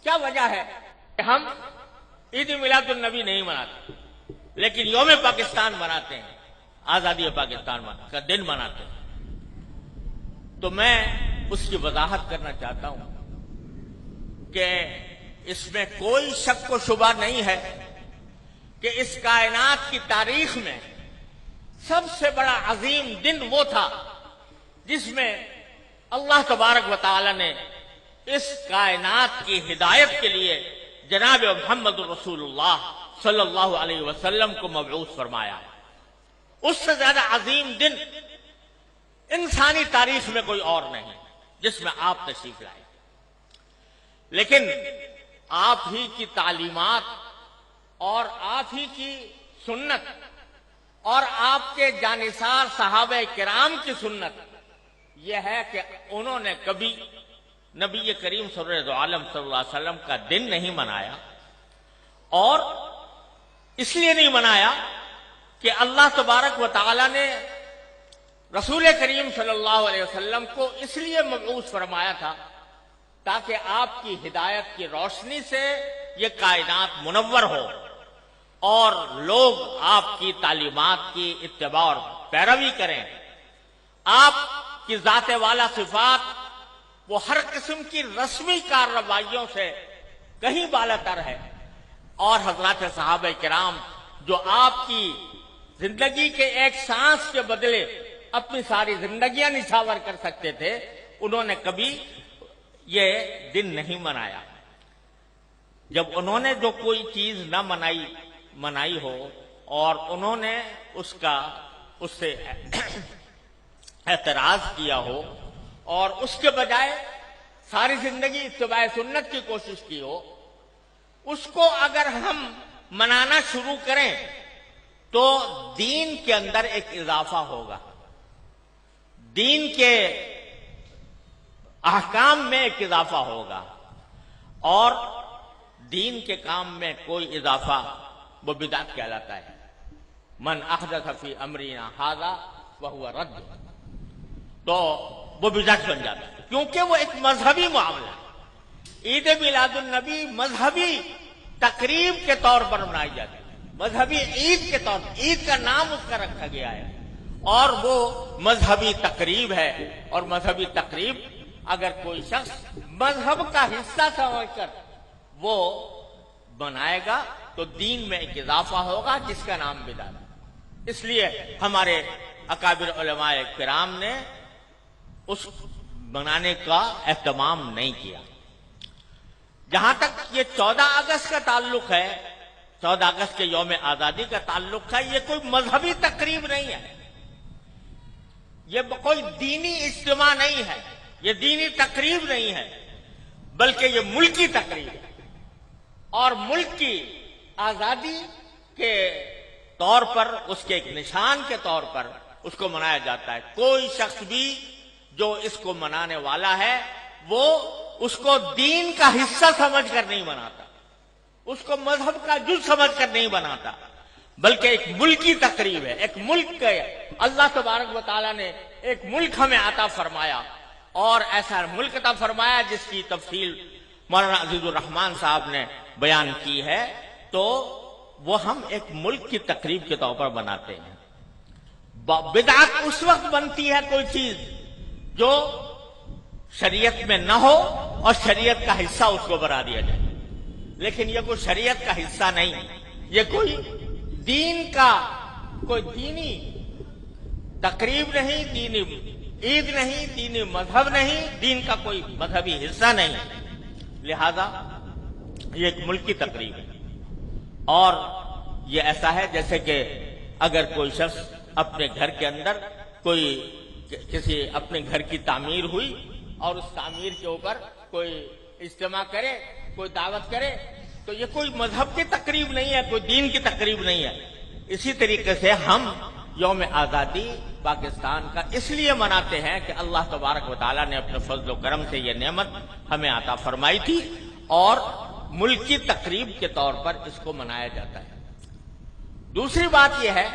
کیا وجہ ہے کہ ہم عید میلاد النبی نہیں مناتے لیکن یوم پاکستان مناتے ہیں، آزادی پاکستان کا دن مناتے ہیں؟ تو میں اس کی وضاحت کرنا چاہتا ہوں کہ اس میں کوئی شک و شبہ نہیں ہے کہ اس کائنات کی تاریخ میں سب سے بڑا عظیم دن وہ تھا جس میں اللہ تبارک و تعالی نے اس کائنات کی ہدایت کے لیے جناب محمد رسول اللہ صلی اللہ علیہ وسلم کو مبعوث فرمایا ہے۔ اس سے زیادہ عظیم دن انسانی تاریخ میں کوئی اور نہیں جس میں آپ تشریف لائے، لیکن آپ ہی کی تعلیمات اور آپ ہی کی سنت اور آپ کے جانثار صحابہ کرام کی سنت یہ ہے کہ انہوں نے کبھی نبی کریم سرور عالم صلی اللہ علیہ وسلم کا دن نہیں منایا، اور اس لیے نہیں منایا کہ اللہ تبارک و تعالی نے رسول کریم صلی اللہ علیہ وسلم کو اس لیے مبعوث فرمایا تھا تاکہ آپ کی ہدایت کی روشنی سے یہ کائنات منور ہو اور لوگ آپ کی تعلیمات کی اتباع اور پیروی کریں۔ آپ کی ذات والا صفات وہ ہر قسم کی رسمی کارروائیوں سے کہیں بالاتر ہے، اور حضرات صحابہ کرام جو آپ کی زندگی کے ایک سانس کے بدلے اپنی ساری زندگیاں نچھاور کر سکتے تھے، انہوں نے کبھی یہ دن نہیں منایا۔ جب انہوں نے جو کوئی چیز نہ منائی ہو اور انہوں نے اس سے اعتراض کیا ہو اور اس کے بجائے ساری زندگی اتباع سنت کی کوشش کی ہو، اس کو اگر ہم منانا شروع کریں تو دین کے اندر ایک اضافہ ہوگا، دین کے احکام میں ایک اضافہ ہوگا، اور دین کے کام میں کوئی اضافہ وہ بدعت کہلاتا ہے۔ من احدث فی امرنا ھذا وہو رد، تو وہ بدعت بن جاتا ہے کیونکہ وہ ایک مذہبی معاملہ ہے۔ عید میلاد النبی مذہبی تقریب کے طور پر منائی جاتی ہے، مذہبی عید کے طور پر، عید کا نام اس کا رکھا گیا ہے، اور وہ مذہبی تقریب ہے، اور مذہبی تقریب اگر کوئی شخص مذہب کا حصہ سمجھ کر وہ بنائے گا تو دین میں ایک اضافہ ہوگا جس کا نام بدعت ہے۔ اس لیے ہمارے اکابر علماء کرام نے اس بنانے کا اہتمام نہیں کیا۔ جہاں تک یہ 14 اگست کا تعلق ہے، 14 اگست کے یوم آزادی کا تعلق ہے، یہ کوئی مذہبی تقریب نہیں ہے، یہ کوئی دینی اجتماع نہیں ہے، یہ دینی تقریب نہیں ہے، بلکہ یہ ملکی تقریب ہے، اور ملک کی آزادی کے طور پر، اس کے ایک نشان کے طور پر اس کو منایا جاتا ہے۔ کوئی شخص بھی جو اس کو منانے والا ہے وہ اس کو دین کا حصہ سمجھ کر نہیں مناتا، اس کو مذہب کا جز سمجھ کر نہیں بناتا، بلکہ ایک ملکی تقریب ہے، ایک ملک کا اللہ تبارک و تعالیٰ نے ایک ملک ہمیں عطا فرمایا، اور ایسا ملک عطا فرمایا جس کی تفصیل مولانا عزیز الرحمان صاحب نے بیان کی ہے، تو وہ ہم ایک ملک کی تقریب کے طور پر بناتے ہیں۔ بدعت اس وقت بنتی ہے کوئی چیز جو شریعت میں نہ ہو اور شریعت کا حصہ اس کو بنا دیا جائے، لیکن یہ کوئی شریعت کا حصہ نہیں، یہ کوئی دین کا کوئی دینی تقریب نہیں، دینی عید نہیں، دینی مذہب نہیں، دین کا کوئی مذہبی حصہ نہیں، لہذا یہ ایک ملکی تقریب ہے۔ اور یہ ایسا ہے جیسے کہ اگر کوئی شخص اپنے گھر کے اندر کسی اپنے گھر کی تعمیر ہوئی اور اس تعمیر کے اوپر کوئی اجتماع کرے، کوئی دعوت کرے، تو یہ کوئی مذہب کی تقریب نہیں ہے، کوئی دین کی تقریب نہیں ہے۔ اسی طریقے سے ہم یوم آزادی پاکستان کا اس لیے مناتے ہیں کہ اللہ تبارک و تعالیٰ نے اپنے فضل و کرم سے یہ نعمت ہمیں عطا فرمائی تھی، اور ملکی تقریب کے طور پر اس کو منایا جاتا ہے۔ دوسری بات یہ ہے